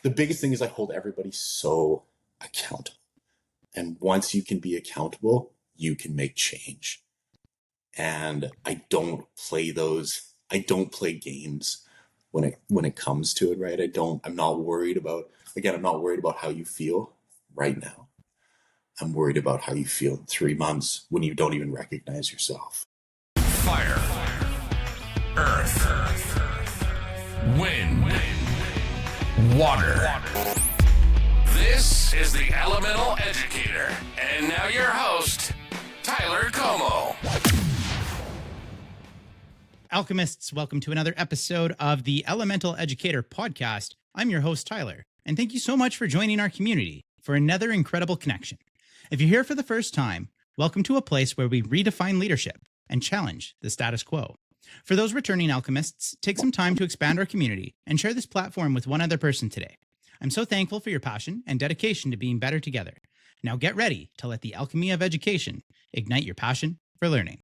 the biggest thing is I hold everybody so accountable. And once you can be accountable, you can make change. And I don't play games when it comes to it, right? I'm not worried about how you feel right now. I'm worried about how you feel in 3 months when you don't even recognize yourself. Fire, earth, wind, water. This is the Elemental Educator. And now your host, Tyler Como. Alchemists, welcome to another episode of the Elemental Educator Podcast. I'm your host, Tyler, and thank you so much for joining our community for another incredible connection. If you're here for the first time, welcome to a place where we redefine leadership and challenge the status quo. For those returning alchemists, take some time to expand our community and share this platform with one other person today. I'm so thankful for your passion and dedication to being better together. Now get ready to let the alchemy of education ignite your passion for learning.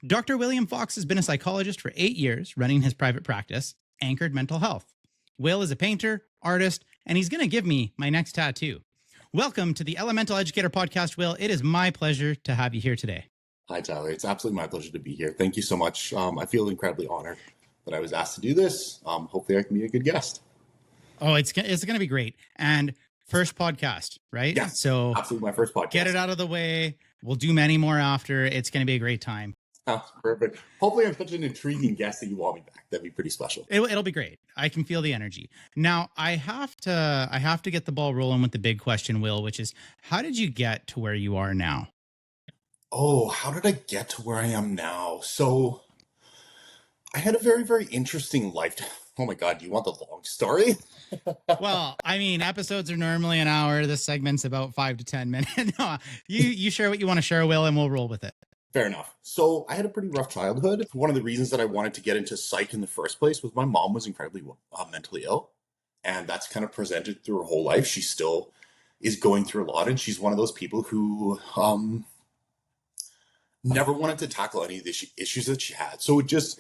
Dr. William Fox has been a psychologist for 8 years, running his private practice, Anchored Mental Health. Will is a painter, artist, and he's going to give me my next tattoo. Welcome to the Elemental Educator Podcast, Will. It is my pleasure to have you here today. Hi, Tyler. It's absolutely my pleasure to be here. Thank you so much. I feel incredibly honored that I was asked to do this. Hopefully I can be a good guest. Oh, it's going to be great. And first podcast, right? Yeah, so absolutely my first podcast. Get it out of the way. We'll do many more after. It's going to be a great time. Oh, perfect. Hopefully I'm such an intriguing guest that you want me back. That'd be pretty special. It'll be great. I can feel the energy. Now, I have to get the ball rolling with the big question, Will, which is, how did you get to where you are now? Oh, how did I get to where I am now? So I had a very, very interesting life. Oh my God, do you want the long story? Well, I mean, episodes are normally an hour. This segment's about 5 to 10 minutes. No, you share what you want to share, Will, and we'll roll with it. Fair enough. So I had a pretty rough childhood. One of the reasons that I wanted to get into psych in the first place was my mom was incredibly mentally ill. And that's kind of presented through her whole life. She still is going through a lot. And she's one of those people who never wanted to tackle any of the issues that she had. So it just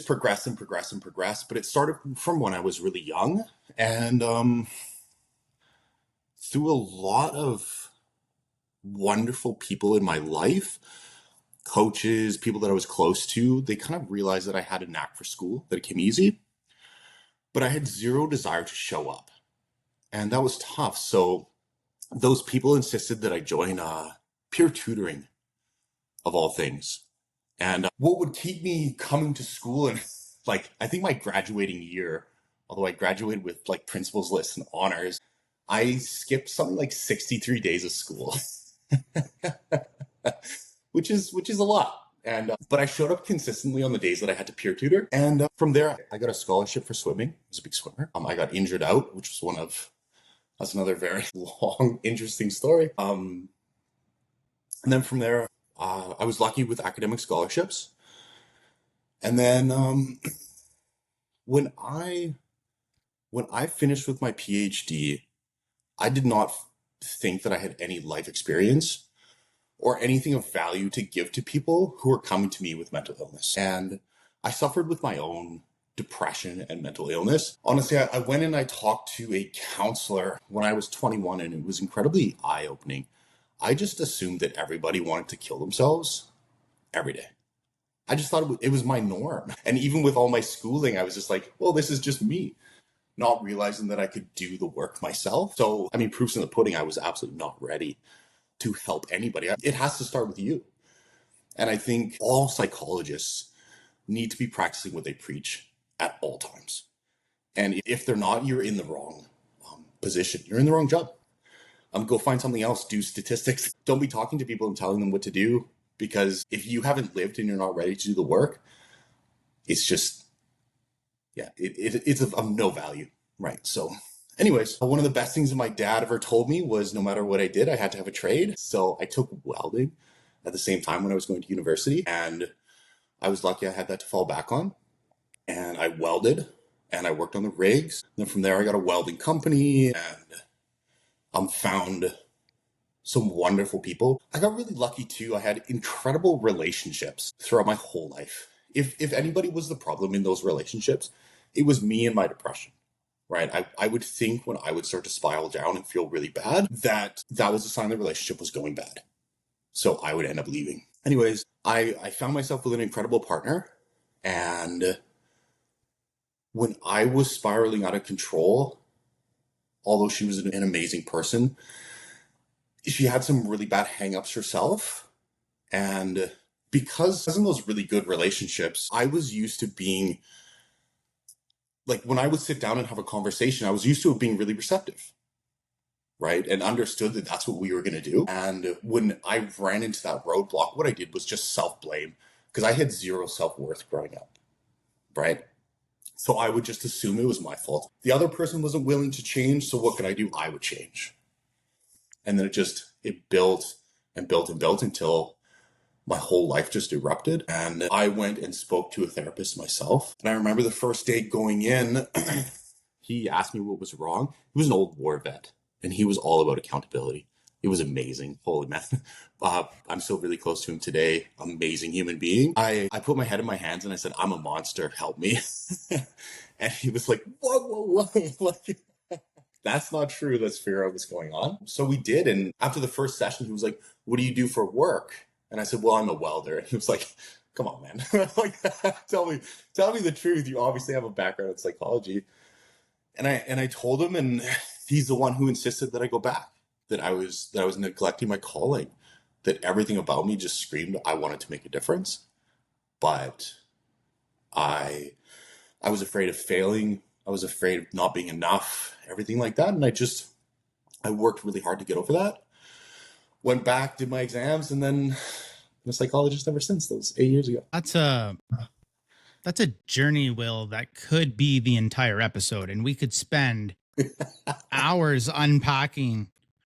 progressed and progressed and progressed. But it started from when I was really young. And through a lot of wonderful people in my life, coaches, people that I was close to, they kind of realized that I had a knack for school, that it came easy, but I had zero desire to show up. And that was tough. So those people insisted that I join peer tutoring, of all things. And what would keep me coming to school, and I think my graduating year, although I graduated with principal's list and honors, I skipped something like 63 days of school. which is a lot. And but I showed up consistently on the days that I had to peer tutor. And from there, I got a scholarship for swimming. I was a big swimmer. I got injured out, which was that's another very long, interesting story. And then from there, I was lucky with academic scholarships. And then when I finished with my PhD, I did not think that I had any life experience or anything of value to give to people who are coming to me with mental illness. And I suffered with my own depression and mental illness. Honestly, I went and I talked to a counselor when I was 21, and it was incredibly eye-opening. I just assumed that everybody wanted to kill themselves every day. I just thought it was my norm. And even with all my schooling, I was just like, well, this is just me, not realizing that I could do the work myself. So, I mean, proof's in the pudding. I was absolutely not ready to help anybody. It has to start with you. And I think all psychologists need to be practicing what they preach at all times. And if they're not, you're in the wrong position. You're in the wrong job. Go find something else. Do statistics. Don't be talking to people and telling them what to do, because if you haven't lived and you're not ready to do the work, it's just, it's of no value. Right. So anyways, one of the best things that my dad ever told me was no matter what I did, I had to have a trade. So I took welding at the same time when I was going to university, and I was lucky I had that to fall back on. And I welded and I worked on the rigs. And then from there, I got a welding company and found some wonderful people. I got really lucky too. I had incredible relationships throughout my whole life. If anybody was the problem in those relationships, it was me and my depression. right? I would think when I would start to spiral down and feel really bad, that was a sign the relationship was going bad. So I would end up leaving. Anyways, I found myself with an incredible partner. And when I was spiraling out of control, although she was an amazing person, she had some really bad hangups herself. And because in those really good relationships, I was used to being, like, when I would sit down and have a conversation, I was used to it being really receptive, right? And understood that that's what we were going to do. And when I ran into that roadblock, what I did was just self-blame, because I had zero self-worth growing up, right? So I would just assume it was my fault. The other person wasn't willing to change, so what could I do? I would change. And then it built and built and built until my whole life just erupted. And I went and spoke to a therapist myself. And I remember the first day going in, he asked me what was wrong. He was an old war vet, and he was all about accountability. It was amazing. Holy man. I'm still really close to him today. Amazing human being. I put my head in my hands and I said, I'm a monster. Help me. And he was like, whoa. Like, that's not true. Let's figure out what's going on. So we did. And after the first session, he was like, what do you do for work? And I said, well, I'm a welder. And he was like, come on, man. Like, tell me the truth. You obviously have a background in psychology. And I told him, and he's the one who insisted that I go back. That I was neglecting my calling, that everything about me just screamed I wanted to make a difference. But I was afraid of failing. I was afraid of not being enough, everything like that. And I worked really hard to get over that. Went back, did my exams, and then I'm a psychologist ever since. That was 8 years ago. That's a journey, Will, that could be the entire episode, and we could spend hours unpacking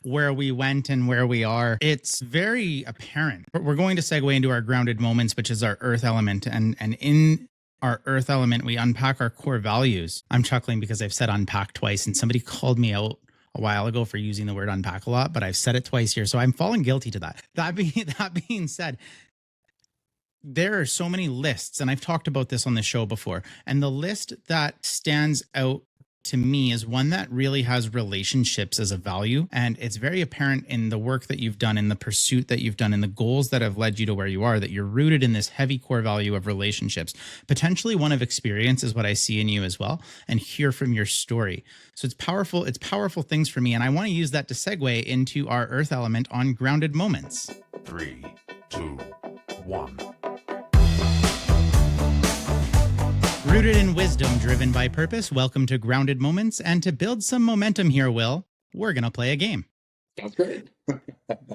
where we went and where we are. It's very apparent. But we're going to segue into our grounded moments, which is our earth element. And in our earth element, we unpack our core values. I'm chuckling because I've said unpack twice, and somebody called me out a while ago for using the word unpack a lot, but I've said it twice here. So I'm falling guilty to that. That being said, there are so many lists, and I've talked about this on the show before. And the list that stands out to me is one that really has relationships as a value. And it's very apparent in the work that you've done, in the pursuit that you've done, in the goals that have led you to where you are, that you're rooted in this heavy core value of relationships. Potentially one of experience is what I see in you as well, and hear from your story. So it's powerful. It's powerful things for me. And I want to use that to segue into our earth element on grounded moments. 3, 2, 1. Rooted in wisdom, driven by purpose, welcome to Grounded Moments. And to build some momentum here, Will, we're going to play a game. Sounds great.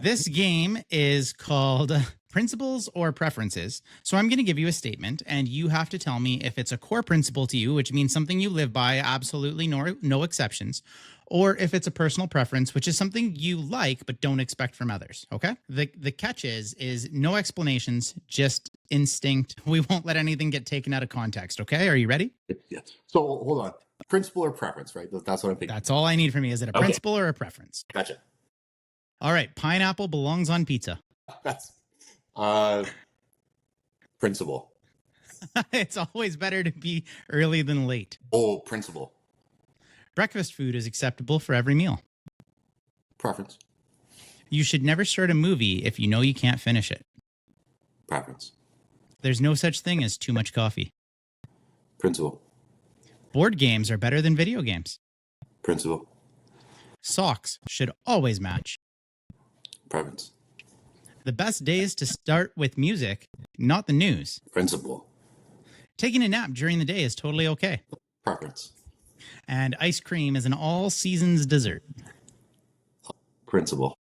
This game is called Principles or Preferences. So I'm going to give you a statement, and you have to tell me if it's a core principle to you, which means something you live by, absolutely no exceptions, or if it's a personal preference, which is something you like but don't expect from others. Okay? The catch is no explanations, just instinct. We won't let anything get taken out of context. Okay? Are you ready? Yes. So hold on. Principle or preference, right? That's what I'm thinking. That's all I need from you. Is it a principle or a preference? Gotcha. All right. Pineapple belongs on pizza. That's principle. It's always better to be early than late. Oh, principle. Breakfast food is acceptable for every meal. Preference. You should never start a movie if you know you can't finish it. Preference. There's no such thing as too much coffee. Principle. Board games are better than video games. Principle. Socks should always match. Preference. The best days to start with music, not the news. Principle. Taking a nap during the day is totally okay. Preference. And ice cream is an all seasons dessert. Principle.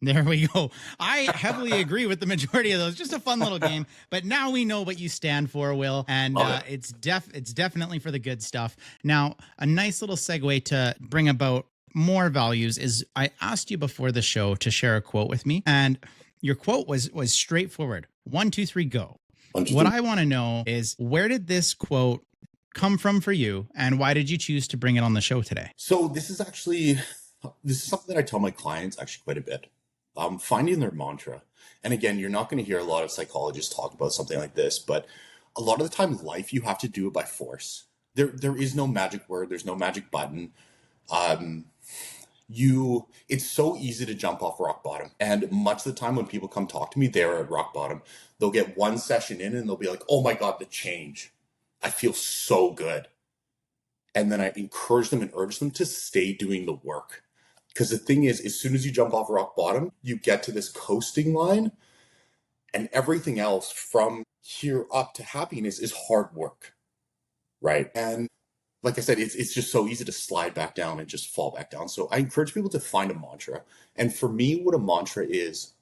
There we go. I heavily agree with the majority of those. Just a fun little game. But now we know what you stand for, Will. And it's definitely for the good stuff. Now, a nice little segue to bring about more values is I asked you before the show to share a quote with me. And your quote was straightforward. 1, 2, 3, go. What I want to know is, where did this quote come from for you? And why did you choose to bring it on the show today? So this is something that I tell my clients actually quite a bit. Finding their mantra. And again, you're not going to hear a lot of psychologists talk about something like this, but a lot of the time in life, you have to do it by force. There is no magic word. There's no magic button. It's so easy to jump off rock bottom. And much of the time when people come talk to me, they're at rock bottom. They'll get one session in and they'll be like, oh my God, the change. I feel so good. And then I encourage them and urge them to stay doing the work. Because the thing is, as soon as you jump off rock bottom, you get to this coasting line, and everything else from here up to happiness is hard work, right? And like I said, it's just so easy to slide back down and just fall back down. So I encourage people to find a mantra. And for me, what a mantra is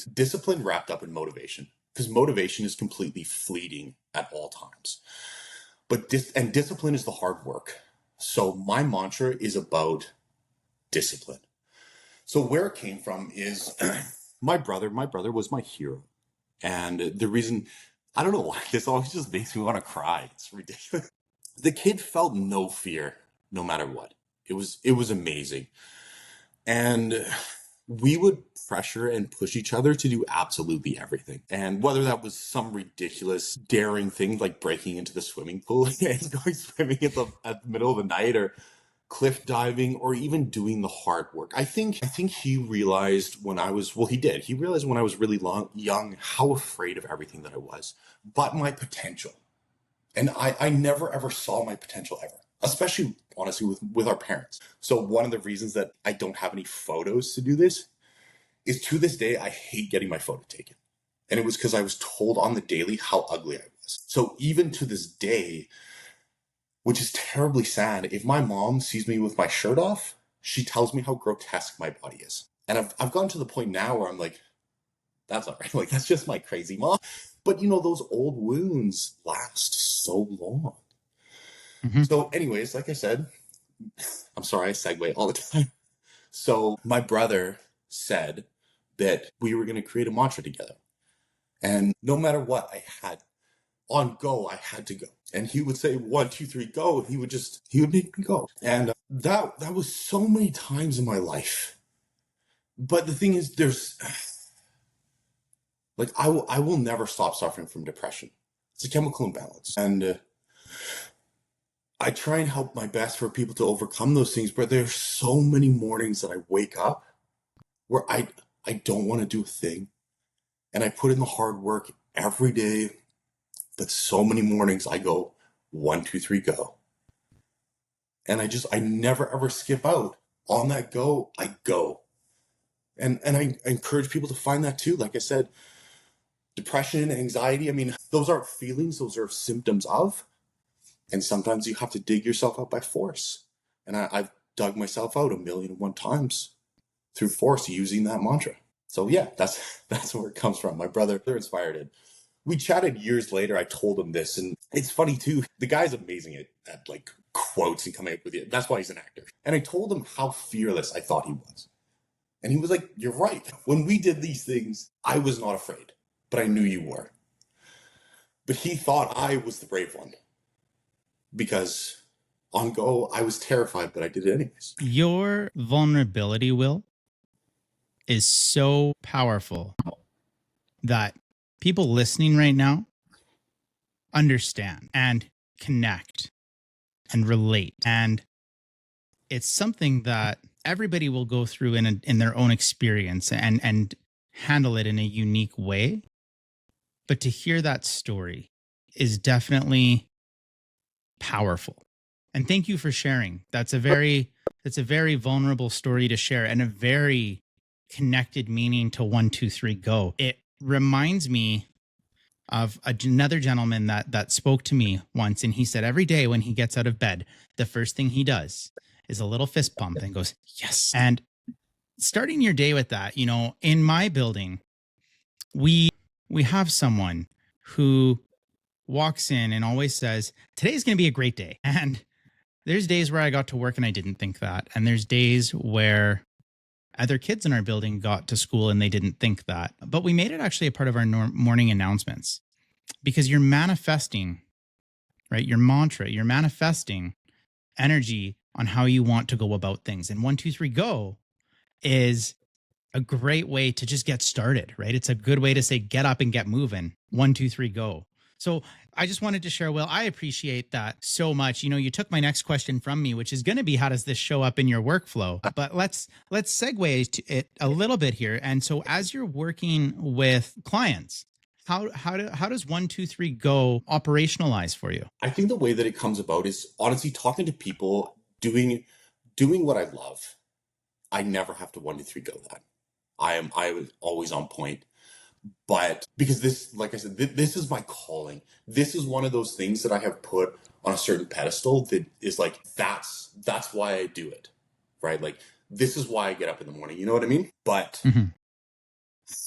discipline wrapped up in motivation, because motivation is completely fleeting at all times. But discipline is the hard work. So my mantra is about discipline. So where it came from is my brother was my hero. And the reason, I don't know why, this always just makes me want to cry. It's ridiculous. The kid felt no fear, no matter what. It was amazing. And we would pressure and push each other to do absolutely everything. And whether that was some ridiculous, daring thing like breaking into the swimming pool and going swimming at the middle of the night, or cliff diving, or even doing the hard work. I think he realized when I was, he realized when I was really young how afraid of everything that I was, but my potential. And I never ever saw my potential ever, especially honestly with our parents. So one of the reasons that I don't have any photos to do this is, to this day, I hate getting my photo taken. And it was because I was told on the daily how ugly I was. So even to this day, which is terribly sad, if my mom sees me with my shirt off, she tells me how grotesque my body is. And I've gotten to the point now where I'm like, that's all right. Like, that's just my crazy mom. But those old wounds last so long. Mm-hmm. So anyways, like I said, I'm sorry, I segue all the time. So my brother said that we were going to create a mantra together. And no matter what, I had to go. And he would say 1, 2, 3, go. And he would make me go. And that was so many times in my life. But the thing is, I will never stop suffering from depression. It's a chemical imbalance. And I try and help my best for people to overcome those things. But there's so many mornings that I wake up where I don't want to do a thing. And I put in the hard work every day. But so many mornings I go 1, 2, 3, go. And I never ever skip out. On that go, I go. And I encourage people to find that too. Like I said, depression, anxiety, those aren't feelings, those are symptoms of. And sometimes you have to dig yourself out by force. And I've dug myself out 1,000,001 times through force using that mantra. So yeah, that's where it comes from. My brother inspired it. We chatted years later. I told him this, and it's funny too. The guy's amazing at like quotes and coming up with it. That's why he's an actor. And I told him how fearless I thought he was. And he was like, you're right. When we did these things, I was not afraid, but I knew you were. But he thought I was the brave one, because on go, I was terrified, but I did it anyways. Your vulnerability, Will, is so powerful that people listening right now understand and connect and relate. And it's something that everybody will go through in their own experience and handle it in a unique way. But to hear that story is definitely powerful. And thank you for sharing. That's a very vulnerable story to share, and a very connected meaning to 1, 2, 3, go. It reminds me of another gentleman that spoke to me once, and he said every day when he gets out of bed, the first thing he does is a little fist pump and goes, yes. And starting your day with that, in my building, we have someone who walks in and always says, today's going to be a great day. And there's days where I got to work and I didn't think that. And there's days where other kids in our building got to school and they didn't think that. But we made it actually a part of our morning announcements, because you're manifesting, right? Your mantra, you're manifesting energy on how you want to go about things. And 1, 2, 3, go is a great way to just get started, right? It's a good way to say, get up and get moving. 1, 2, 3, go. So I just wanted to share, Will, I appreciate that so much. You took my next question from me, which is going to be, how does this show up in your workflow? But let's segue to it a little bit here. And so as you're working with clients, how does 1, 2, 3 go operationalize for you? I think the way that it comes about is honestly talking to people, doing what I love. I never have to 1, 2, 3 go that. I was always on point. But because this, like I said, this is my calling. This is one of those things that I have put on a certain pedestal that is like, that's why I do it, right? Like, this is why I get up in the morning. You know what I mean? But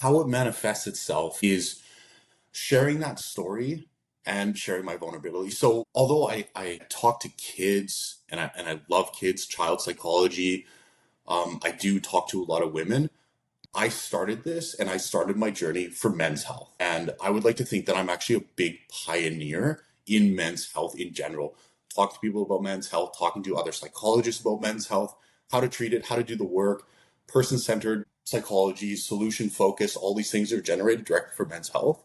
how it manifests itself is sharing that story and sharing my vulnerability. So although I talk to kids and I love kids, child psychology, I do talk to a lot of women. I started this and I started my journey for men's health. And I would like to think that I'm actually a big pioneer in men's health in general. Talk to people about men's health, talking to other psychologists about men's health, how to treat it, how to do the work, person-centered psychology, solution focus, all these things are generated directly for men's health.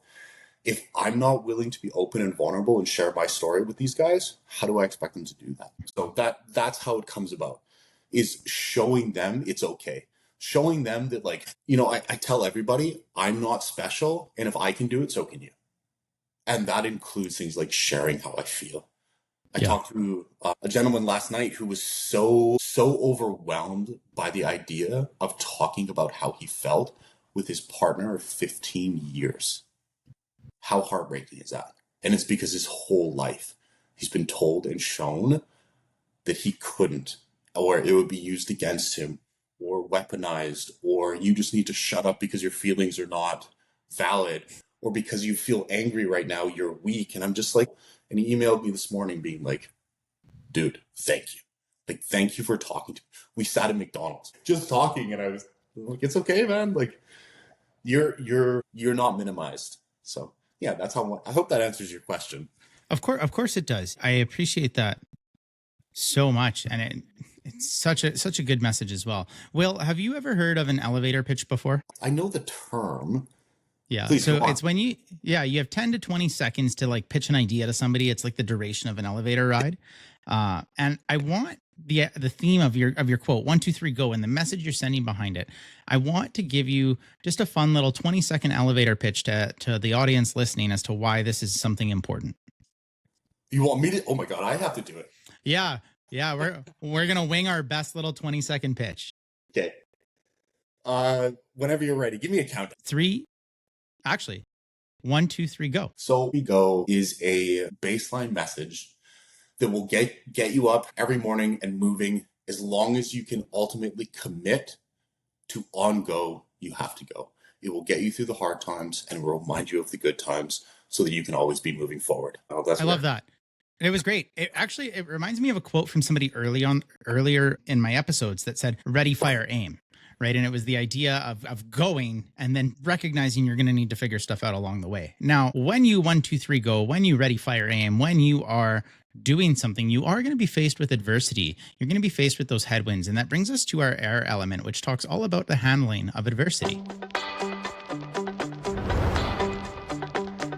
If I'm not willing to be open and vulnerable and share my story with these guys, how do I expect them to do that? So that's how it comes about, is showing them it's okay. Showing them that, like, I tell everybody I'm not special, and if I can do it, so can you. And that includes things like sharing how I feel. I talked to a gentleman last night who was so overwhelmed by the idea of talking about how he felt with his partner of 15 years. How heartbreaking is that? And it's because his whole life he's been told and shown that he couldn't, or it would be used against him, or weaponized, or you just need to shut up because your feelings are not valid, or because you feel angry right now, you're weak. And I'm just like, and he emailed me this morning being like, dude, thank you. Like, thank you for talking to me. We sat at McDonald's just talking, and I was like, it's okay, man. Like, you're not minimized. So yeah, that's how I hope that answers your question. Of course it does. I appreciate that so much. And it's such a good message as well. Will, have you ever heard of an elevator pitch before? I know the term. Yeah. Please, so it's when you have 10 to 20 seconds to like pitch an idea to somebody. It's like the duration of an elevator ride. And I want the theme of your quote, 1, 2, 3, go, and the message you're sending behind it. I want to give you just a fun little 20-second elevator pitch to the audience listening as to why this is something important. You want me to? Oh my God, I have to do it. Yeah. We're gonna wing our best little 20-second pitch. Okay. Whenever you're ready, give me a count. 1, 2, 3, go. So we go is a baseline message that will get you up every morning and moving, as long as you can ultimately commit to on go. You have to go. It will get you through the hard times and will remind you of the good times so that you can always be moving forward. I love that. It was great. It reminds me of a quote from somebody earlier in my episodes that said, ready, fire, aim. Right. And it was the idea of going and then recognizing you're going to need to figure stuff out along the way. Now, when you 1, 2, 3, go, when you ready, fire, aim, when you are doing something, you are going to be faced with adversity. You're going to be faced with those headwinds. And that brings us to our air element, which talks all about the handling of adversity.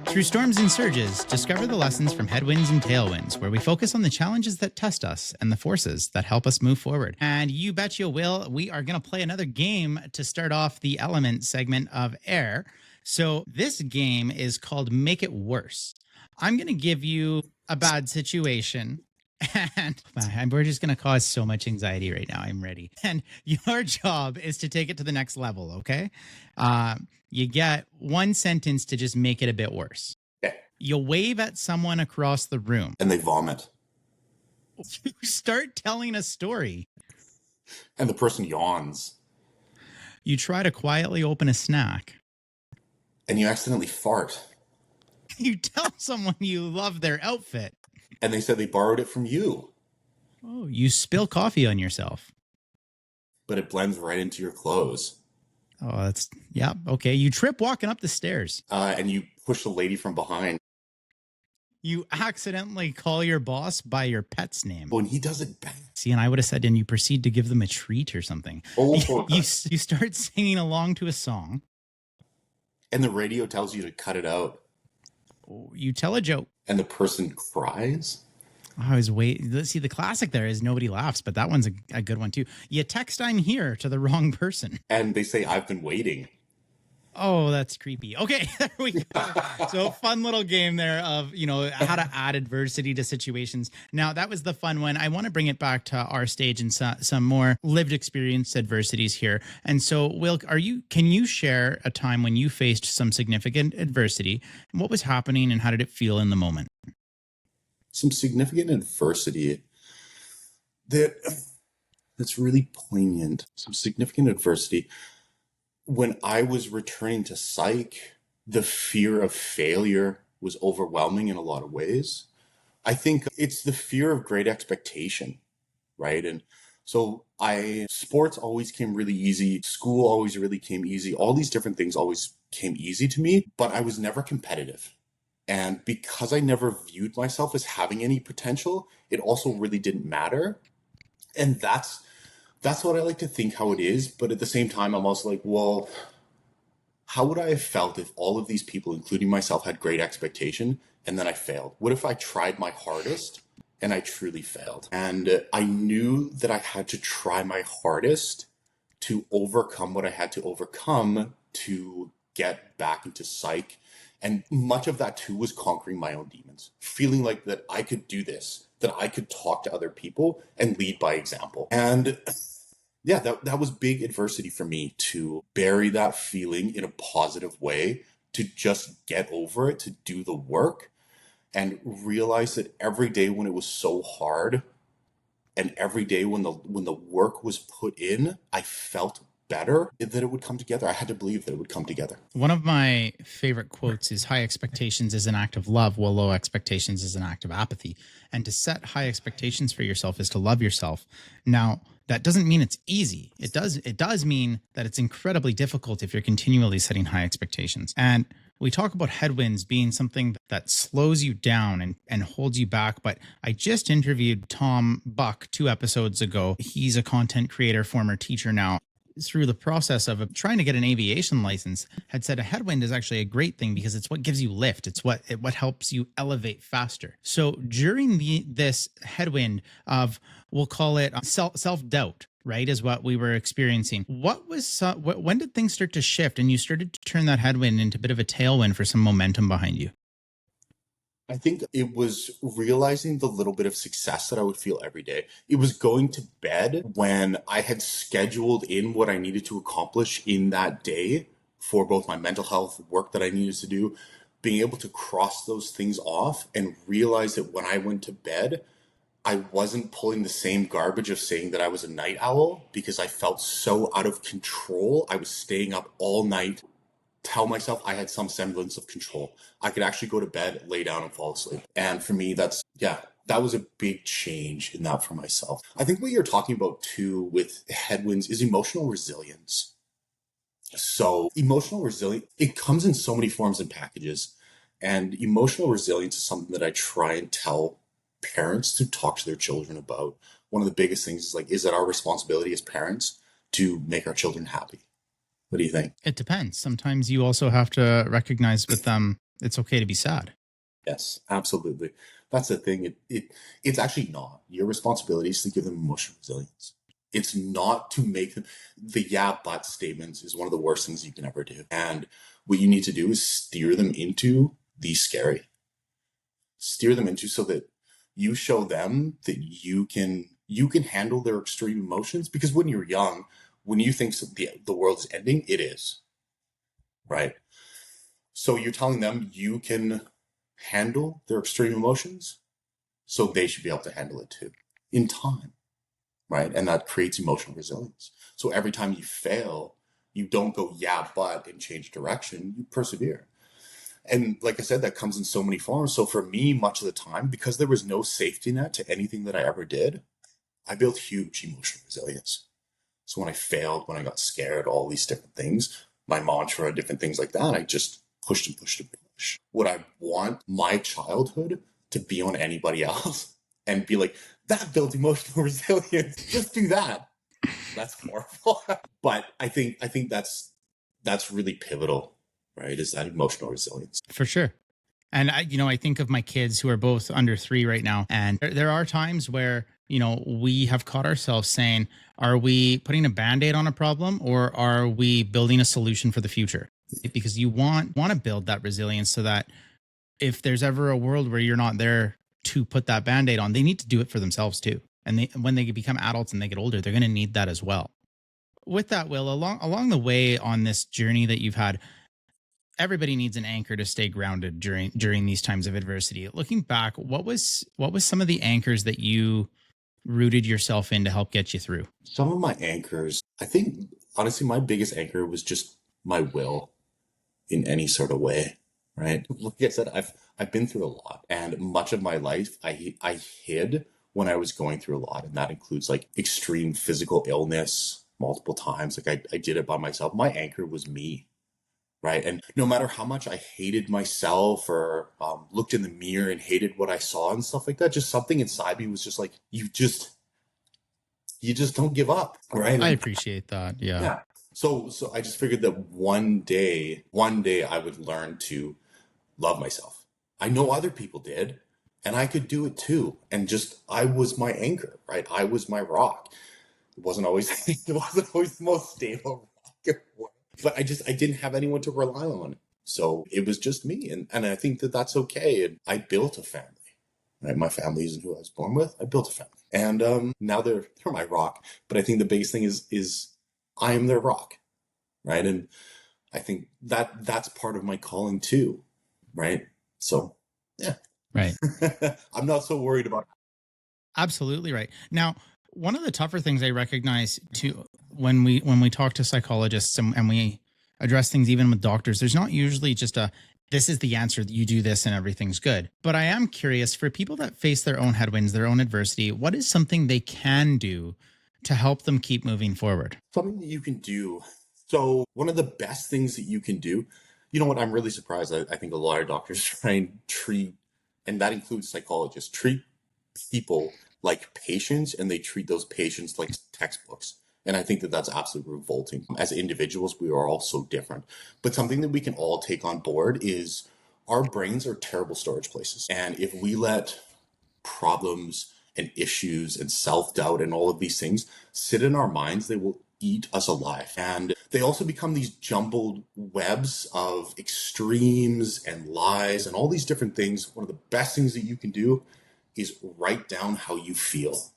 Through storms and surges, discover the lessons from headwinds and tailwinds, where we focus on the challenges that test us and the forces that help us move forward. And you bet you will, we are going to play another game to start off the element segment of air. So this game is called Make It Worse. I'm going to give you a bad situation, and we're just going to cause so much anxiety right now. I'm ready. And your job is to take it to the next level, okay? You get one sentence to just make it a bit worse. Okay. You wave at someone across the room. And they vomit. You start telling a story. And the person yawns. You try to quietly open a snack. And you accidentally fart. You tell someone you love their outfit. And they said they borrowed it from you. Oh, you spill coffee on yourself. But it blends right into your clothes. Oh, yeah. Okay. You trip walking up the stairs. And you push the lady from behind. You accidentally call your boss by your pet's name. Oh, and he does it back. See, and I would have said, and you proceed to give them a treat or something. Oh, you start singing along to a song. And the radio tells you to cut it out. you tell a joke. and the person cries. I was waiting. See, the classic there is nobody laughs, but that one's a good one too. You text "I'm here" to the wrong person. And they say, I've been waiting. Oh, that's creepy. Okay, there we go. So fun little game there of, how to add adversity to situations. Now, that was the fun one. I want to bring it back to our stage and some more lived experience adversities here. And so, Will, can you share a time when you faced some significant adversity? What was happening and how did it feel in the moment? Some significant adversity that's really poignant. Some significant adversity. When I was returning to psych, the fear of failure was overwhelming in a lot of ways. I think it's the fear of great expectation, right? And so sports always came really easy. School always really came easy. All these different things always came easy to me, but I was never competitive. And because I never viewed myself as having any potential, it also really didn't matter. And that's what I like to think how it is. But at the same time, I'm also like, well, how would I have felt if all of these people, including myself, had great expectation and then I failed? What if I tried my hardest and I truly failed? And I knew that I had to try my hardest to overcome what I had to overcome to get back into psych. And much of that too was conquering my own demons, feeling like that I could do this, that I could talk to other people and lead by example. And yeah, that was big adversity for me, to bury that feeling in a positive way, to just get over it, to do the work and realize that every day when it was so hard and every day when the work was put in, I felt better, that it would come together. I had to believe that it would come together. One of my favorite quotes is high expectations is an act of love, while low expectations is an act of apathy. And to set high expectations for yourself is to love yourself. Now, that doesn't mean it's easy. It does mean that it's incredibly difficult if you're continually setting high expectations. And we talk about headwinds being something that slows you down and holds you back. But I just interviewed Tom Buck 2 episodes ago. He's a content creator, former teacher now. Through the process of trying to get an aviation license, had said a headwind is actually a great thing because it's what gives you lift. It's what helps you elevate faster. So during this headwind of, we'll call it self-doubt, right, is what we were experiencing. When did things start to shift and you started to turn that headwind into a bit of a tailwind for some momentum behind you? I think it was realizing the little bit of success that I would feel every day. It was going to bed when I had scheduled in what I needed to accomplish in that day for both my mental health work that I needed to do, being able to cross those things off and realize that when I went to bed, I wasn't pulling the same garbage of saying that I was a night owl because I felt so out of control. I was staying up all night, tell myself I had some semblance of control. I could actually go to bed, lay down and fall asleep. And for me, that was a big change in that for myself. I think what you're talking about too with headwinds is emotional resilience. So emotional resilience, it comes in so many forms and packages. And emotional resilience is something that I try and tell parents to talk to their children about. One of the biggest things is that our responsibility as parents to make our children happy. What do you think? It depends. Sometimes you also have to recognize with them it's okay to be sad. Yes, absolutely. That's the thing. It's actually not. Your responsibility is to give them emotional resilience. It's not to make them. The yeah, but statements is one of the worst things you can ever do. And what you need to do is steer them into the scary. Steer them into so that you show them that you can handle their extreme emotions. Because when you're young, when you think the world is ending, it is, right? So you're telling them you can handle their extreme emotions, so they should be able to handle it too in time, right? And that creates emotional resilience. So every time you fail, you don't go, yeah, but, and change direction, you persevere. And like I said, that comes in so many forms. So for me, much of the time, because there was no safety net to anything that I ever did, I built huge emotional resilience. So when I failed, when I got scared, all these different things, my mantra, different things like that, I just pushed and pushed and pushed. Would I want my childhood to be on anybody else and be like, that builds emotional resilience, just do that? That's horrible. But I think that's really pivotal, right? Is that emotional resilience. For sure. And I think of my kids who are both under 3 right now. And there are times where, we have caught ourselves saying, are we putting a Band-Aid on a problem, or are we building a solution for the future? Because you want to build that resilience so that if there's ever a world where you're not there to put that Band-Aid on, they need to do it for themselves too. And when they become adults and they get older, they're going to need that as well. With that, Will, along the way on this journey that you've had, everybody needs an anchor to stay grounded during these times of adversity. Looking back, what was some of the anchors that you rooted yourself in to help get you through? Some of my anchors, I think, honestly, my biggest anchor was just my will in any sort of way, right? Like I said, I've been through a lot, and much of my life I hid when I was going through a lot, and that includes like extreme physical illness multiple times. Like I did it by myself. My anchor was me. Right. And no matter how much I hated myself or looked in the mirror and hated what I saw and stuff like that, just something inside me was just like, you just don't give up. Right. I appreciate that. Yeah. Yeah. So I just figured that one day I would learn to love myself. I know other people did, and I could do it too. And I was my anchor, right? I was my rock. It wasn't always the most stable rock. But I didn't have anyone to rely on. So it was just me. And I think that that's okay. And I built a family. Right? My family isn't who I was born with. I built a family. And now they're my rock. But I think the biggest thing is I am their rock. Right? And I think that's part of my calling too. Right? So, yeah. Right. I'm not so worried about it. Absolutely right. Now, one of the tougher things I recognize too, when we talk to psychologists and we address things even with doctors, there's not usually just this is the answer, that you do this and everything's good. But I am curious, for people that face their own headwinds, their own adversity, what is something they can do to help them keep moving forward? Something that you can do. So one of the best things that you can do, you know what, I'm really surprised. I think a lot of doctors try and treat, and that includes psychologists, treat people like patients, and they treat those patients like textbooks. And I think that that's absolutely revolting. As individuals, we are all so different. But something that we can all take on board is our brains are terrible storage places. And if we let problems and issues and self-doubt and all of these things sit in our minds, they will eat us alive. And they also become these jumbled webs of extremes and lies and all these different things. One of the best things that you can do is write down how you feel,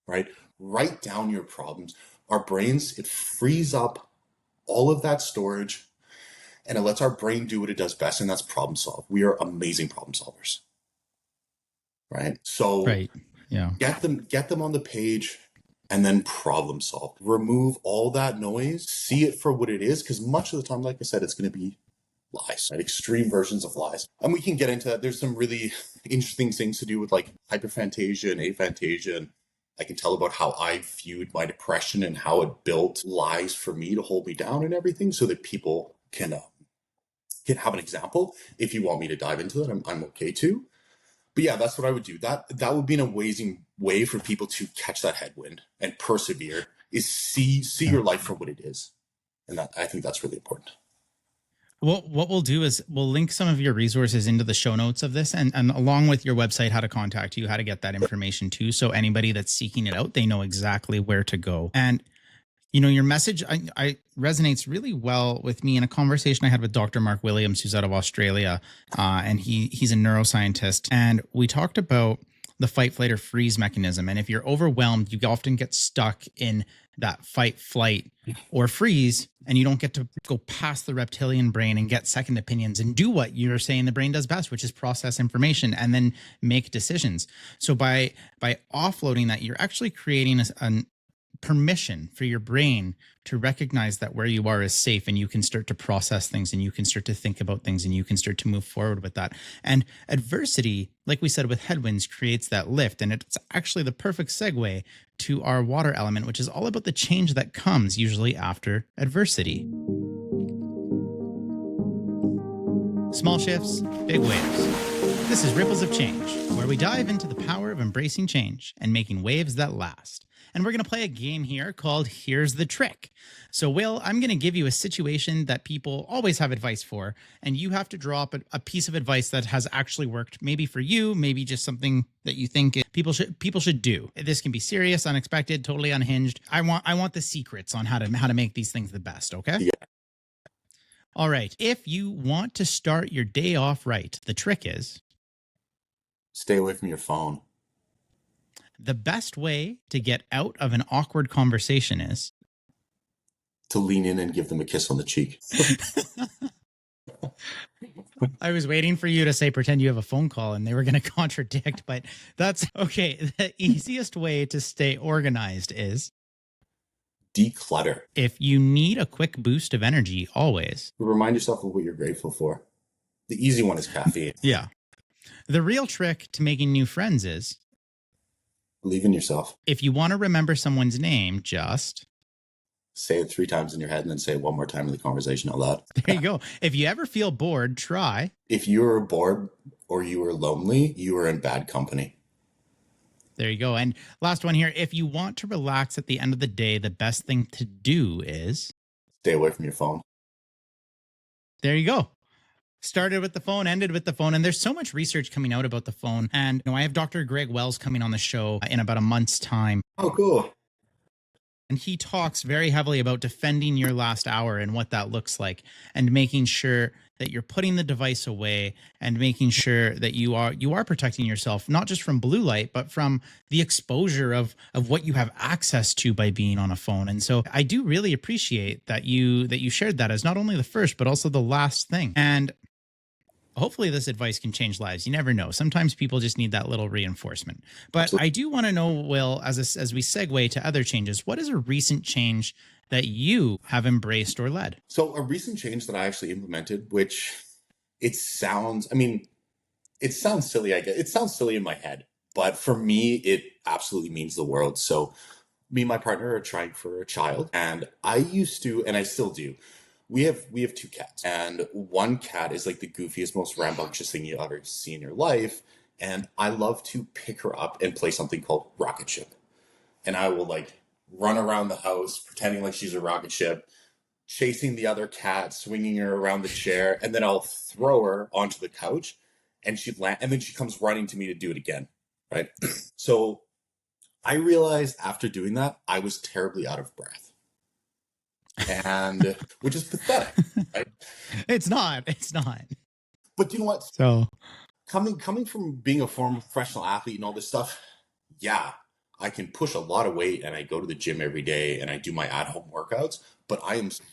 right? Write down your problems. Our brains, it frees up all of that storage, and it lets our brain do what it does best, and that's problem solve. We are amazing problem solvers, right? So right. Yeah. Get them on the page, and then problem solve. Remove all that noise, see it for what it is, because much of the time, like I said, it's going to be lies, right? Extreme versions of lies. And we can get into that. There's some really interesting things to do with like hyperphantasia and aphantasia. And I can tell about how I viewed my depression and how it built lies for me to hold me down and everything, so that people can have an example. If you want me to dive into that, I'm okay too. But yeah, that's what I would do. That would be an amazing way for people to catch that headwind and persevere, is see your life for what it is. And that, I think that's really important. Well, what we'll do is we'll link some of your resources into the show notes of this, and along with your website, how to contact you, how to get that information too. So anybody that's seeking it out, they know exactly where to go. And, your message I resonates really well with me in a conversation I had with Dr. Mark Williams, who's out of Australia. And he's a neuroscientist. And we talked about the fight, flight, or freeze mechanism. And if you're overwhelmed, you often get stuck in that fight, flight, or freeze, and you don't get to go past the reptilian brain and get second opinions and do what you're saying the brain does best, which is process information and then make decisions. So by offloading that, you're actually creating a permission for your brain to recognize that where you are is safe, and you can start to process things, and you can start to think about things, and you can start to move forward with that. And adversity, like we said with headwinds, creates that lift. And it's actually the perfect segue to our water element, which is all about the change that comes usually after adversity. Small shifts, big waves. This is Ripples of Change, where we dive into the power of embracing change and making waves that last. and we're going to play a game here called Here's the Trick. So, Will, I'm going to give you a situation that people always have advice for, and you have to draw up a piece of advice that has actually worked, maybe for you, maybe just something that you think people should do. This can be serious, unexpected, totally unhinged. I want the secrets on how to make these things the best, okay? Yeah. All right. If you want to start your day off right, the trick is Stay away from your phone. the best way to get out of an awkward conversation is To lean in and give them a kiss on the cheek. I was waiting for you to say pretend you have a phone call and they were going to contradict, but that's okay. The easiest way to stay organized is Declutter. if you need a quick boost of energy, always. Remind yourself of what you're grateful for. The easy one is caffeine. Yeah. The real trick to making new friends is Believe in yourself. if you want to remember someone's name, just Say it 3 times in your head and then say it one more time in the conversation out loud. there you go. If you ever feel bored, try. If you're bored or you are lonely, you are in bad company. There you go. And last one here. If you want to relax at the end of the day, the best thing to do is Stay away from your phone. there you go. Started with the phone, ended with the phone. And there's so much research coming out about the phone. And I have Dr. Greg Wells coming on the show in about a month's time. Oh, cool. And he talks very heavily about defending your last hour and what that looks like and making sure that you're putting the device away and making sure that you are protecting yourself, not just from blue light, but from the exposure of what you have access to by being on a phone. And so I do really appreciate that you shared that as not only the first, but also the last thing. And hopefully this advice can change lives. You never know. Sometimes people just need that little reinforcement. But I do want to know, Will, as we segue to other changes, what is a recent change that you have embraced or led? So a recent change that I actually implemented, which it sounds silly, I guess. It sounds silly in my head, but for me, it absolutely means the world. So me and my partner are trying for a child, and I used to, and I still do. We have 2 cats, and one cat is like the goofiest, most rambunctious thing you ever see in your life. And I love to pick her up and play something called rocket ship. And I will like run around the house pretending like she's a rocket ship, chasing the other cat, swinging her around the chair, and then I'll throw her onto the couch, and and then she comes running to me to do it again, right? So I realized after doing that, I was terribly out of breath. And which is pathetic, right? It's not. But you know what? So Coming from being a former professional athlete and all this stuff, yeah, I can push a lot of weight and I go to the gym every day and I do my at-home workouts, but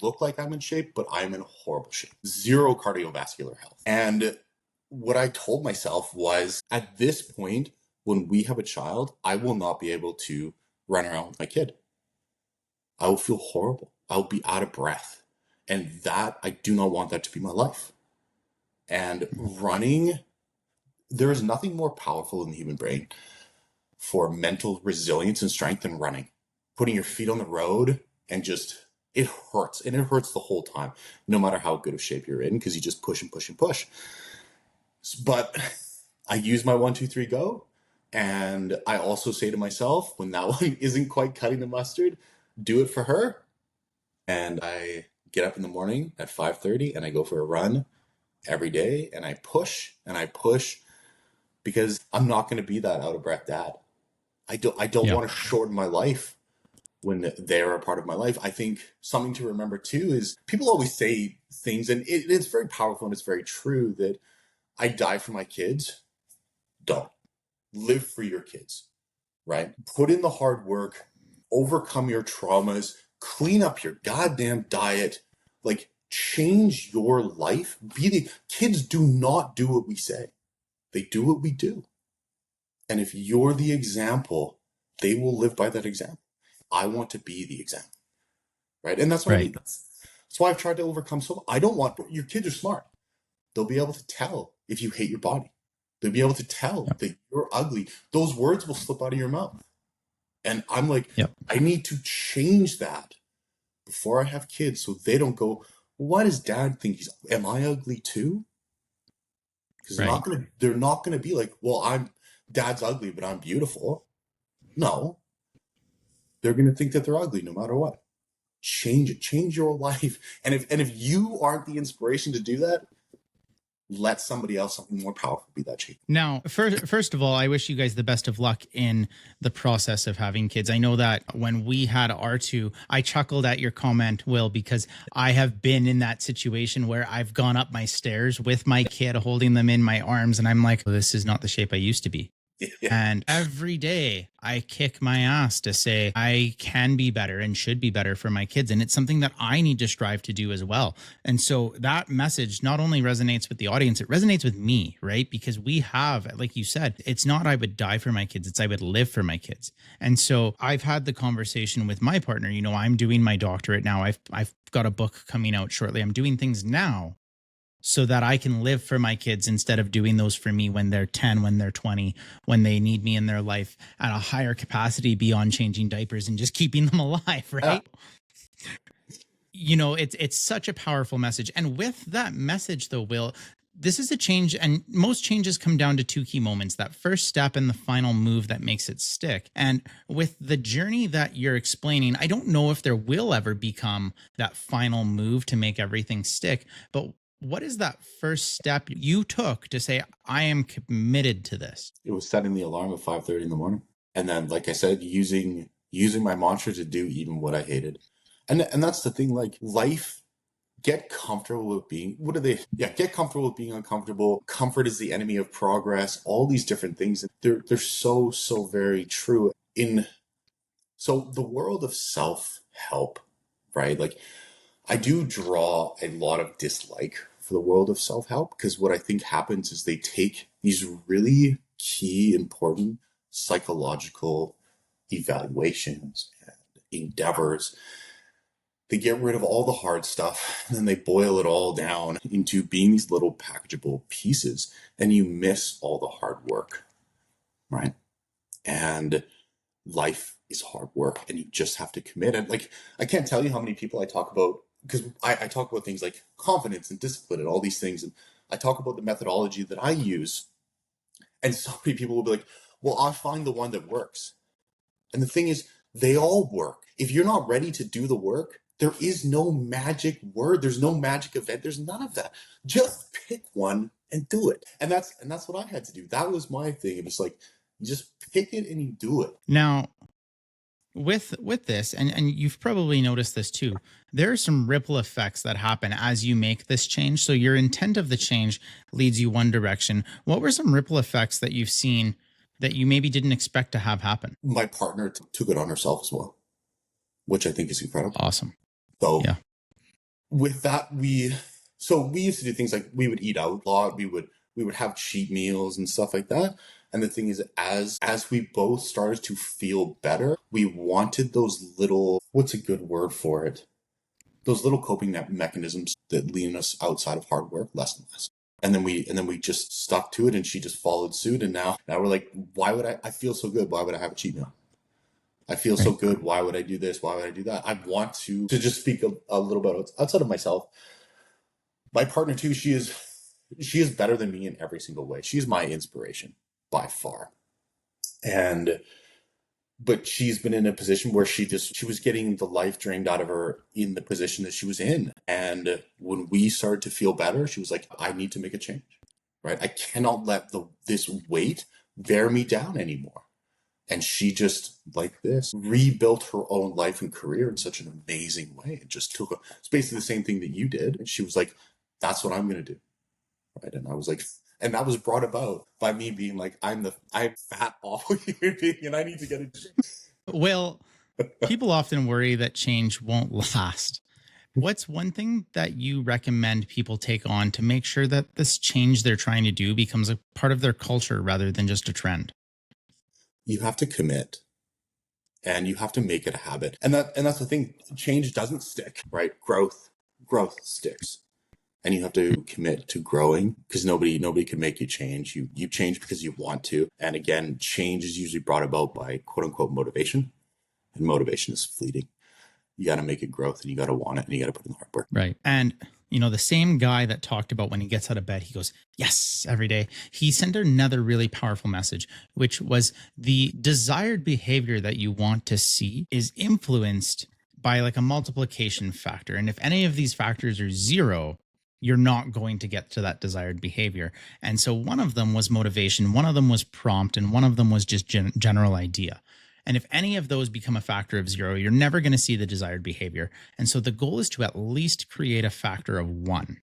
look like I'm in shape, but I'm in horrible shape. 0 cardiovascular health. And what I told myself was, at this point, when we have a child, I will not be able to run around with my kid. I will feel horrible. I'll be out of breath. And I do not want that to be my life. And running, there is nothing more powerful in the human brain for mental resilience and strength than running. Putting your feet on the road and it hurts. And it hurts the whole time, no matter how good of shape you're in, because you just push and push and push. But I use my 1, 2, 3, go. And I also say to myself, when that one isn't quite cutting the mustard, do it for her. And I get up in the morning at 5:30 and I go for a run every day, and I push because I'm not going to be that out of breath dad. I don't want to shorten my life when they're a part of my life. I think something to remember too is people always say things, and it's very powerful and it's very true, that I die for my kids. Don't. Live for your kids, right? Put in the hard work, overcome your traumas, clean up your goddamn diet, like change your life. Kids do not do what we say. They do what we do. And if you're the example, they will live by that example. I want to be the example, right? And that's what I mean. That's why I've tried to overcome your kids are smart. They'll be able to tell if you hate your body. They'll be able to tell that you're ugly. Those words will slip out of your mouth. And I'm like, I need to change that before I have kids so they don't go, why does dad think am I ugly too? Because they're not gonna be like, well, dad's ugly, but I'm beautiful. No. they're going to think that they're ugly no matter what. Change it, change your life. And if you aren't the inspiration to do that, let somebody else, something more powerful, be that change. Now, first of all, I wish you guys the best of luck in the process of having kids. I know that when we had R2, I chuckled at your comment, Will, because I have been in that situation where I've gone up my stairs with my kid, holding them in my arms, and I'm like, oh, this is not the shape I used to be. Yeah. And every day I kick my ass to say I can be better and should be better for my kids. And it's something that I need to strive to do as well. And so that message not only resonates with the audience, it resonates with me, right? Because we have, like you said, it's not I would die for my kids, it's I would live for my kids. And so I've had the conversation with my partner. You know, I'm doing my doctorate now. I've got a book coming out shortly. I'm doing things now so that I can live for my kids instead of doing those for me when they're 10, when they're 20, when they need me in their life at a higher capacity beyond changing diapers and just keeping them alive, right? You know, it's such a powerful message. And with that message, though, Will, this is a change, and most changes come down to two key moments: that first step and the final move that makes it stick. And with the journey that you're explaining, I don't know if there will ever become that final move to make everything stick, but what is that first step you took to say, I am committed to this? It was setting the alarm at 5:30 in the morning. And then, like I said, using my mantra to do even what I hated. And that's the thing, like, life, get comfortable with being, get comfortable with being uncomfortable. Comfort is the enemy of progress. All these different things. They're so very true. So the world of self-help, right? Like, I do draw a lot of dislike for the world of self-help, because what I think happens is they take these really key, important psychological evaluations and endeavors. They get rid of all the hard stuff, and then they boil it all down into being these little packageable pieces, and you miss all the hard work, right? And life is hard work, and you just have to commit. And like, I can't tell you how many people I talk about, because I talk about things like confidence and discipline and all these things. And I talk about the methodology that I use. And so many people will be like, well, I'll find the one that works. And the thing is, they all work. If you're not ready to do the work, there is no magic word. There's no magic event. There's none of that. Just pick one and do it. And that's what I had to do. That was my thing. It was like, you just pick it and you do it. Now, with this, and you've probably noticed this too, there are some ripple effects that happen as you make this change. So your intent of the change leads you one direction. What were some ripple effects that you've seen that you maybe didn't expect to have happen? My partner took it on herself as well, which I think is incredible. Awesome. So yeah, with that, we used to do things like we would eat out a lot. We would have cheat meals and stuff like that. And the thing is, as we both started to feel better, we wanted those little, what's a good word for it? Those little coping mechanisms that lead us outside of hard work less and less. And then we just stuck to it, and she just followed suit. And now we're like, why would I feel so good? Why would I have a cheat meal? I feel so good. Why would I do this? Why would I do that? I want to just speak a little bit outside of myself. My partner too, she is better than me in every single way. She's my inspiration by far. But she's been in a position where she was getting the life drained out of her in the position that she was in. And when we started to feel better, she was like, I need to make a change, right? I cannot let this weight bear me down anymore. And she just, like this, rebuilt her own life and career in such an amazing way. It just it's basically the same thing that you did. And she was like, that's what I'm going to do. Right. And I was like, and that was brought about by me being like, I'm fat, awful human being, and I need to get it. Well, people often worry that change won't last. What's one thing that you recommend people take on to make sure that this change they're trying to do becomes a part of their culture rather than just a trend? You have to commit, and you have to make it a habit. And that's the thing. Change doesn't stick, right? Growth sticks. And you have to commit to growing, because nobody can make you change. You change because you want to. And again, change is usually brought about by quote unquote motivation. And motivation is fleeting. You got to make it growth, and you got to want it, and you got to put in the hard work. Right. And The same guy that talked about when he gets out of bed, he goes, yes, every day. He sent another really powerful message, which was the desired behavior that you want to see is influenced by like a multiplication factor. And if any of these factors are zero, you're not going to get to that desired behavior. And so one of them was motivation, one of them was prompt, and one of them was just general idea. And if any of those become a factor of zero, you're never going to see the desired behavior. And so the goal is to at least create a factor of one,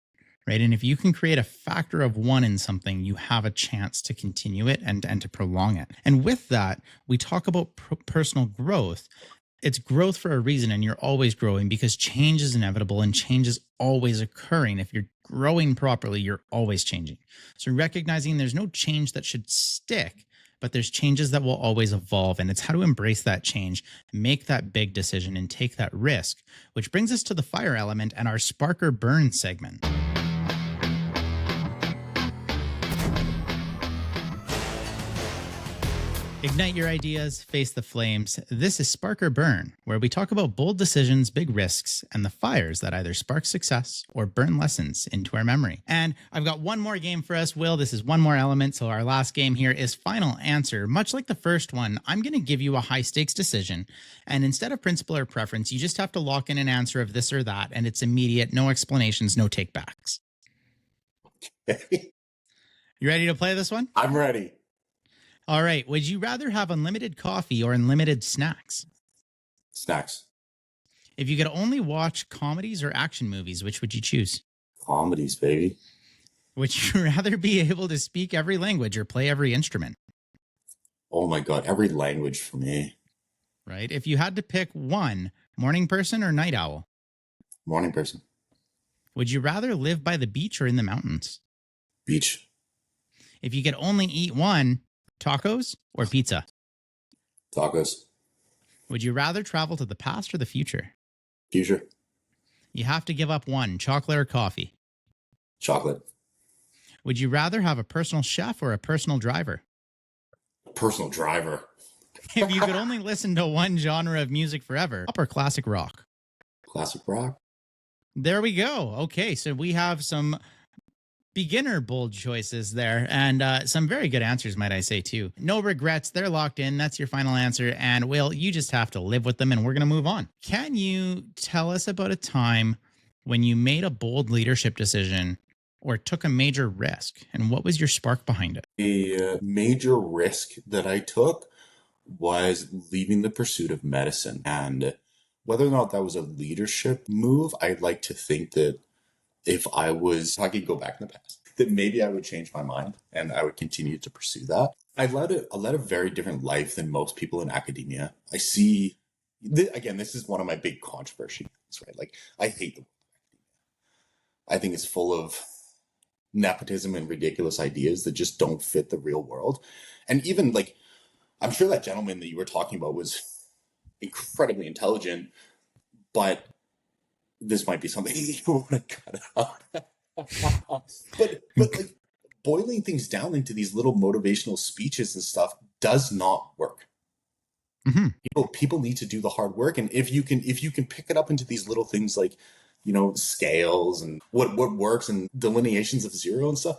right? And if you can create a factor of one in something, you have a chance to continue it and to prolong it. And with that, we talk about personal growth. It's growth for a reason, and you're always growing because change is inevitable and change is always occurring. If you're growing properly, you're always changing. So recognizing there's no change that should stick, but there's changes that will always evolve. And it's how to embrace that change, make that big decision, and take that risk, which brings us to the fire element and our spark or burn segment. Ignite your ideas, face the flames. This is Spark or Burn, where we talk about bold decisions, big risks, and the fires that either spark success or burn lessons into our memory. And I've got one more game for us, Will. This is one more element. So our last game here is Final Answer. Much like the first one, I'm going to give you a high stakes decision. And instead of principle or preference, you just have to lock in an answer of this or that. And it's immediate, no explanations, no takebacks. Okay. You ready to play this one? I'm ready. All right. Would you rather have unlimited coffee or unlimited snacks? Snacks. If you could only watch comedies or action movies, which would you choose? Comedies, baby. Would you rather be able to speak every language or play every instrument? Oh my God, every language for me. Right. If you had to pick one, morning person or night owl? Morning person. Would you rather live by the beach or in the mountains? Beach. If you could only eat one, tacos or pizza? Tacos. Would you rather travel to the past or the future? Future. You have to give up one, chocolate or coffee? Chocolate. Would you rather have a personal chef or a personal driver? Personal driver. If you could only listen to one genre of music forever, pop or classic rock? Classic rock. There we go. Okay, so we have some beginner bold choices there and some very good answers, might I say, too. No regrets. They're locked in. That's your final answer. And, Will, you just have to live with them, and we're going to move on. Can you tell us about a time when you made a bold leadership decision or took a major risk, and what was your spark behind it? A major risk that I took was leaving the pursuit of medicine. And whether or not that was a leadership move, I'd like to think that if I could go back in the past, that maybe I would change my mind and I would continue to pursue that. I led a very different life than most people in academia. I see, again, this is one of my big controversies, right? Like, I hate the world of academia. I think it's full of nepotism and ridiculous ideas that just don't fit the real world. And even like, I'm sure that gentleman that you were talking about was incredibly intelligent, but this might be something you want to cut out. but like, boiling things down into these little motivational speeches and stuff does not work. Mm-hmm. People need to do the hard work, and if you can pick it up into these little things like, scales and what works and delineations of zero and stuff,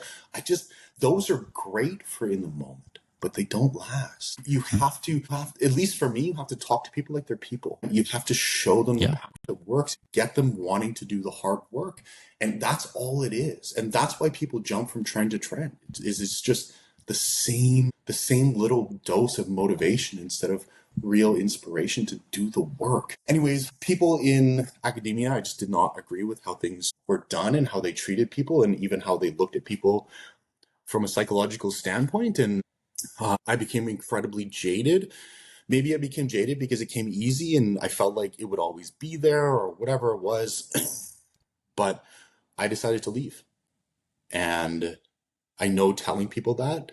those are great for in the moment, but they don't last. You have to, at least for me, you have to talk to people like they're people. You have to show them how it works, get them wanting to do the hard work. And that's all it is. And that's why people jump from trend to trend. It's just the same little dose of motivation instead of real inspiration to do the work. Anyways, people in academia, I just did not agree with how things were done and how they treated people and even how they looked at people from a psychological standpoint. And I became incredibly jaded. Maybe I became jaded because it came easy and I felt like it would always be there or whatever it was. But I decided to leave. And I know telling people that,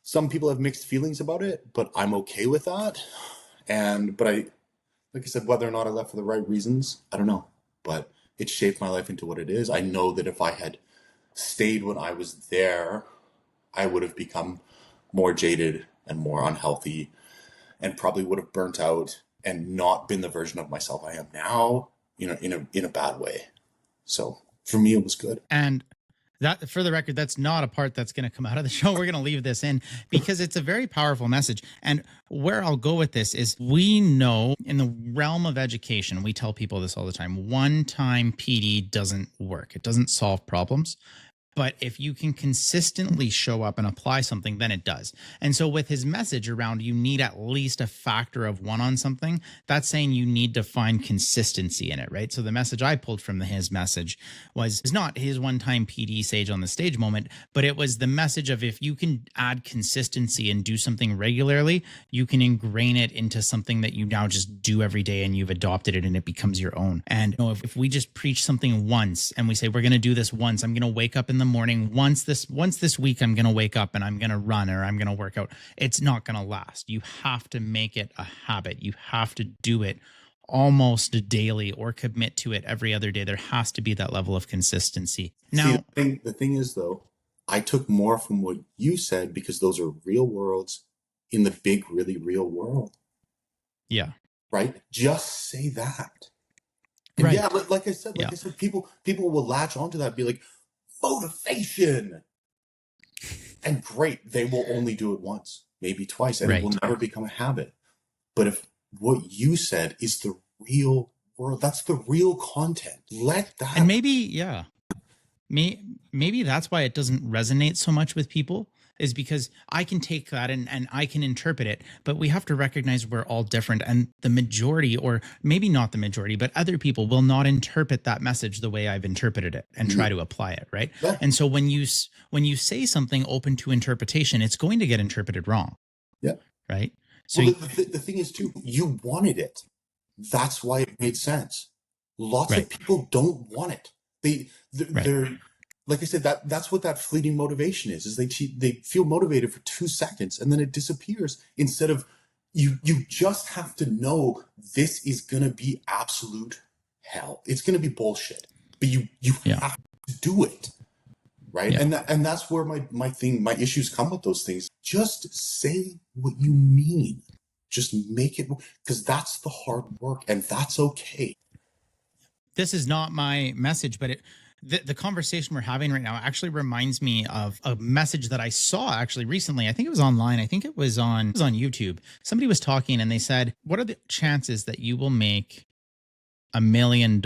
some people have mixed feelings about it, but I'm okay with that. But like I said, whether or not I left for the right reasons, I don't know. But it shaped my life into what it is. I know that if I had stayed when I was there, I would have become more jaded and more unhealthy and probably would have burnt out and not been the version of myself I am now, in a bad way. So For me, it was good. And that, for the record, that's not a part that's going to come out of the show. We're going to leave this in because it's a very powerful message. And where I'll go with this is, we know in the realm of education, we tell people this all the time: one-time PD doesn't work. It doesn't solve problems. But if you can consistently show up and apply something, then it does. And so with his message around, you need at least a factor of 1 on something, that's saying you need to find consistency in it, right? So the message I pulled from his message was not his one-time PD sage on the stage moment, but it was the message of, if you can add consistency and do something regularly, you can ingrain it into something that you now just do every day, and you've adopted it and it becomes your own. And if we just preach something once and we say, we're going to do this once, I'm going to wake up in the morning once this week, I'm going to wake up and I'm going to run or I'm going to work out, it's not going to last. You have to make it a habit. You have to do it almost daily or commit to it every other day. There has to be that level of consistency. Now, the thing is, though, I took more from what you said because those are real worlds in the big, really real world. Yeah. Right? Just say that. And right. Yeah, like I said, people will latch onto that and be like, motivation. And great, they will only do it once, maybe twice, and it will never become a habit. But if what you said is the real world, that's the real content, let that. And maybe that's why it doesn't resonate so much with people, is because I can take that and I can interpret it, but we have to recognize we're all different. And the majority, or maybe not the majority, but other people will not interpret that message the way I've interpreted it and try to apply it, right? Yeah. And so when you say something open to interpretation, it's going to get interpreted wrong. Yeah. Right? So the thing is, too, you wanted it. That's why it made sense. Lots of people don't want it. They're like I said, that's what that fleeting motivation is they feel motivated for 2 seconds and then it disappears. Instead of, you just have to know this is going to be absolute hell. It's going to be bullshit, but you have to do it. Right. Yeah. And that's where my issues come with those things. Just say what you mean. Just make it, because that's the hard work and that's okay. This is not my message, but the conversation we're having right now actually reminds me of a message that I saw actually recently. I think it was online. I think it was on YouTube. Somebody was talking and they said, what are the chances that you will make $1 million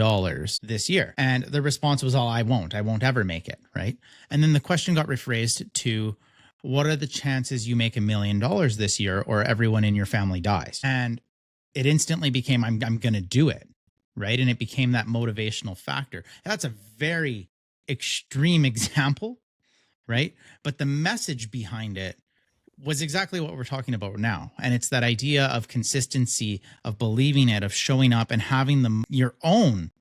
this year? And the response was, I won't ever make it. Right. And then the question got rephrased to, what are the chances you make $1 million this year or everyone in your family dies? And it instantly became, I'm going to do it. Right. And it became that motivational factor. That's a very extreme example. Right. But the message behind it was exactly what we're talking about now. And it's that idea of consistency, of believing it, of showing up and having your own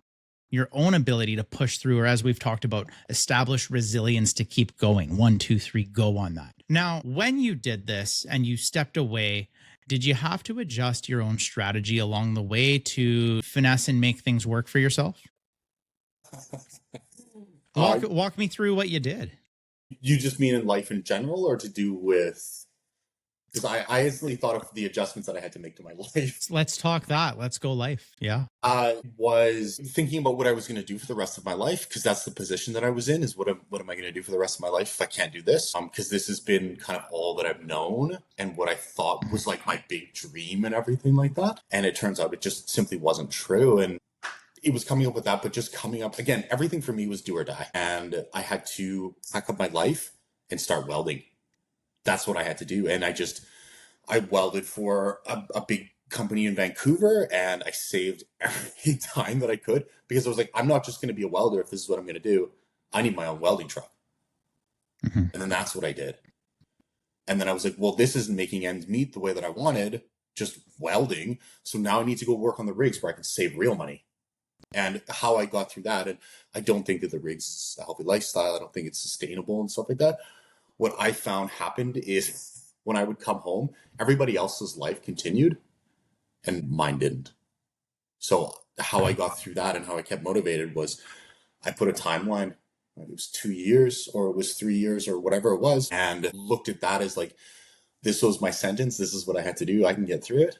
ability to push through, or as we've talked about, establish resilience to keep going. 1, 2, 3, go on that. Now, when you did this and you stepped away, did you have to adjust your own strategy along the way to finesse and make things work for yourself? Walk me through what you did. You just mean in life in general, or to do with... Because I instantly thought of the adjustments that I had to make to my life. Let's talk that. Let's go life. Yeah. I was thinking about what I was going to do for the rest of my life, because that's the position that I was in, is what am I going to do for the rest of my life if I can't do this? Because this has been kind of all that I've known and what I thought was like my big dream and everything like that. And it turns out it just simply wasn't true. And it was coming up with that, but just coming up, again, everything for me was do or die. And I had to pack up my life and start welding. That's what I had to do. And I welded for a big company in Vancouver, and I saved every time that I could, because I was like, I'm not just going to be a welder if this is what I'm going to do. I need my own welding truck. Mm-hmm. And then that's what I did. And then I was like, well, this isn't making ends meet the way that I wanted, just welding. So now I need to go work on the rigs where I can save real money. And how I got through that, and I don't think that the rigs is a healthy lifestyle. I don't think it's sustainable and stuff like that. What I found happened is when I would come home, everybody else's life continued and mine didn't. So how I got through that and how I kept motivated was I put a timeline. It was 2 years or it was 3 years or whatever it was, and looked at that as like, this was my sentence. This is what I had to do. I can get through it.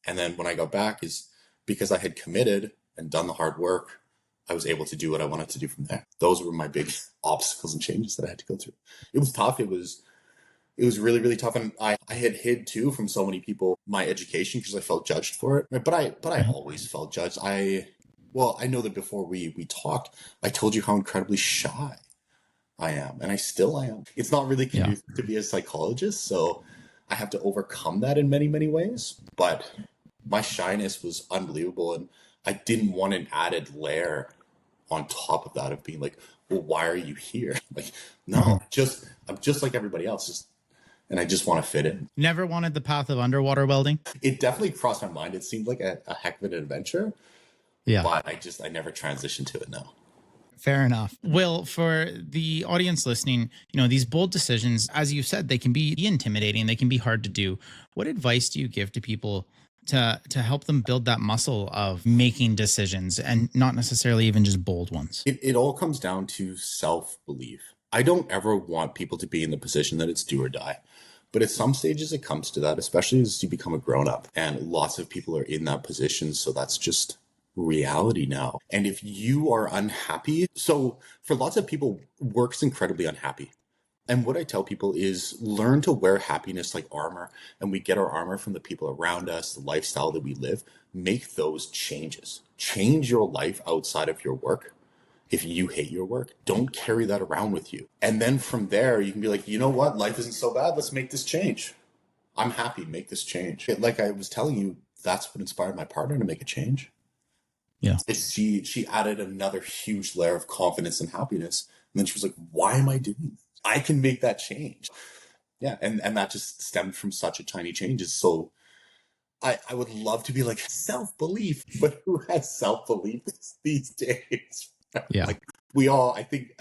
And then when I got back, is because I had committed and done the hard work, I was able to do what I wanted to do from there. Those were my big obstacles and changes that I had to go through. It was tough. It was really, really tough. And I had hid too from so many people my education because I felt judged for it. But I always felt judged. I know that before we talked, I told you how incredibly shy I am, and I still am. It's not really conducive to be a psychologist, so I have to overcome that in many, many ways. But my shyness was unbelievable, and I didn't want an added layer on top of that of being like, well, why are you here? Like, no, I'm just like everybody else, and I just want to fit in. Never wanted the path of underwater welding? It definitely crossed my mind. It seemed like a heck of an adventure. Yeah. But I never transitioned to it now. Fair enough. Will, for the audience listening, these bold decisions, as you said, they can be intimidating. They can be hard to do. What advice do you give to people to help them build that muscle of making decisions, and not necessarily even just bold ones? It all comes down to self-belief. I don't ever want people to be in the position that it's do or die. But at some stages it comes to that, especially as you become a grown-up. And lots of people are in that position. So that's just reality now. And if you are unhappy, so for lots of people, work's incredibly unhappy. And what I tell people is learn to wear happiness like armor. And we get our armor from the people around us, the lifestyle that we live. Make those changes. Change your life outside of your work. If you hate your work, don't carry that around with you. And then from there, you can be like, you know what? Life isn't so bad. Let's make this change. I'm happy. Make this change. Like I was telling you, that's what inspired my partner to make a change. Yeah. She added another huge layer of confidence and happiness. And then she was like, why am I doing this? I can make that change. Yeah. And that just stemmed from such a tiny change. So I would love to be like self-belief, but who has self-belief these days? Yeah. Like we all, I think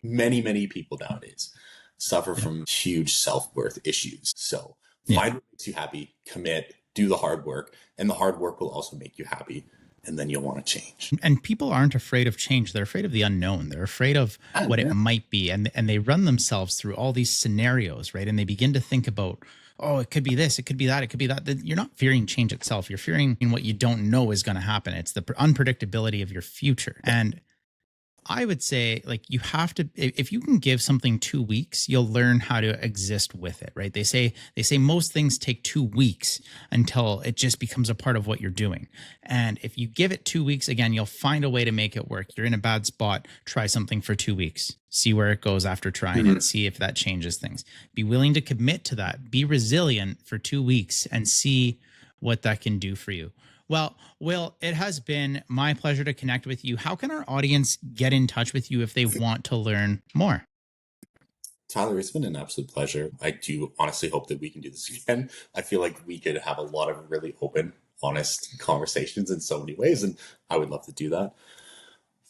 many people nowadays suffer from huge self-worth issues. So find what makes you happy, commit, do the hard work, and the hard work will also make you happy. And then you'll want to change. And people aren't afraid of change. They're afraid of the unknown. They're afraid of what it might be. And they run themselves through all these scenarios, right? And they begin to think about, oh, it could be this, it could be that, it could be that. You're not fearing change itself. You're fearing what you don't know is going to happen. It's the unpredictability of your future. And I would say, like, you have to, if you can give something 2 weeks, you'll learn how to exist with it, right? They say most things take 2 weeks until it just becomes a part of what you're doing. And if you give it 2 weeks, again, you'll find a way to make it work. You're in a bad spot, try something for 2 weeks, see where it goes after trying and see if that changes things. Be willing to commit to that. Be resilient for 2 weeks and see what that can do for you. Well, Will, it has been my pleasure to connect with you. How can our audience get in touch with you if they want to learn more? Tyler, it's been an absolute pleasure. I do honestly hope that we can do this again. I feel like we could have a lot of really open, honest conversations in so many ways, and I would love to do that.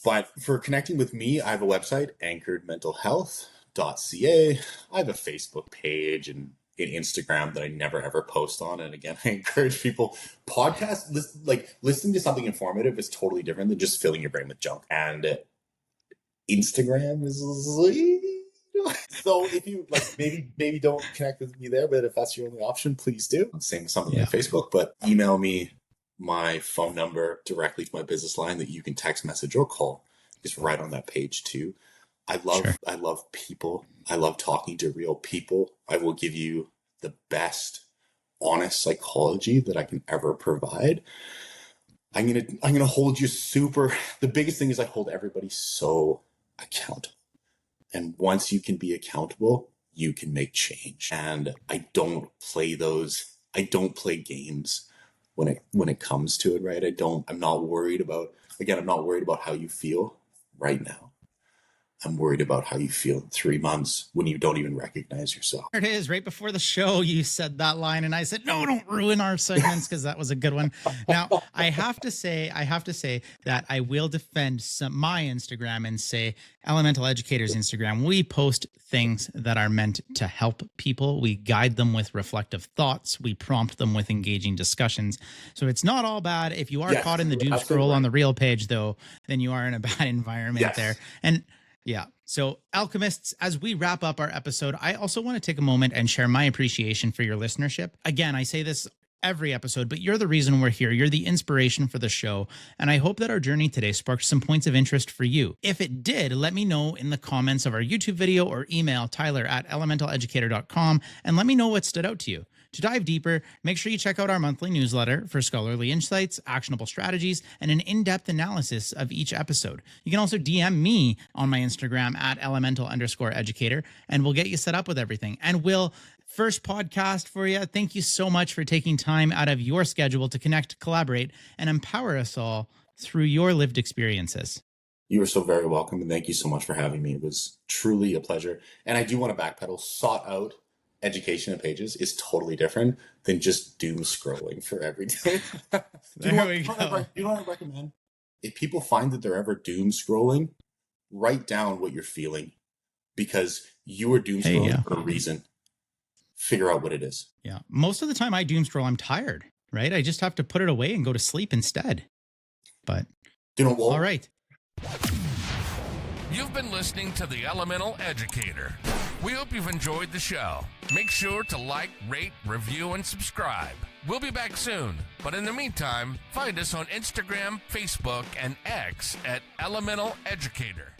But for connecting with me, I have a website, anchoredmentalhealth.ca. I have a Facebook page and an Instagram that I never ever post on. And again, I encourage people, listening to something informative is totally different than just filling your brain with junk. And Instagram is so if you maybe don't connect with me there, but if that's your only option, please do. Same with something like Facebook, but email me my phone number directly to my business line that you can text message or call. It's right on that page too. I love people. I love talking to real people. I will give you the best honest psychology that I can ever provide. I'm gonna hold you the biggest thing is I hold everybody so accountable. And once you can be accountable, you can make change. And I don't play games when it comes to it, right? I'm not worried about how you feel right now. I'm worried about how you feel in 3 months when you don't even recognize yourself. There it is. Right before the show, you said that line, and I said, no, don't ruin our segments, because that was a good one. Now, I have to say that I will defend my Instagram and say Elemental Educator's Instagram. We post things that are meant to help people. We guide them with reflective thoughts. We prompt them with engaging discussions. So it's not all bad. If you are caught in the doom scroll on the real page, though, then you are in a bad environment there. And yeah. So alchemists, as we wrap up our episode, I also want to take a moment and share my appreciation for your listenership. Again, I say this every episode, but you're the reason we're here. You're the inspiration for the show. And I hope that our journey today sparked some points of interest for you. If it did, let me know in the comments of our YouTube video or email tyler@elementaleducator.com and let me know what stood out to you. To dive deeper, make sure you check out our monthly newsletter for scholarly insights, actionable strategies, and an in-depth analysis of each episode. You can also DM me on my Instagram @elemental_educator, and we'll get you set up with everything. And we'll first podcast for you. Thank you so much for taking time out of your schedule to connect, collaborate, and empower us all through your lived experiences. You are so very welcome, and thank you so much for having me. It was truly a pleasure. And I do want to backpedal. Sought out education of pages is totally different than just doom scrolling for every day. You know what I recommend? If people find that they're ever doom scrolling, write down what you're feeling, because you are doom scrolling for a reason. Figure out what it is. Yeah. Most of the time I doom scroll, I'm tired, right? I just have to put it away and go to sleep instead. But all right. You've been listening to the Elemental Educator. We hope you've enjoyed the show. Make sure to like, rate, review, and subscribe. We'll be back soon, but in the meantime, find us on Instagram, Facebook, and X at Elemental Educator.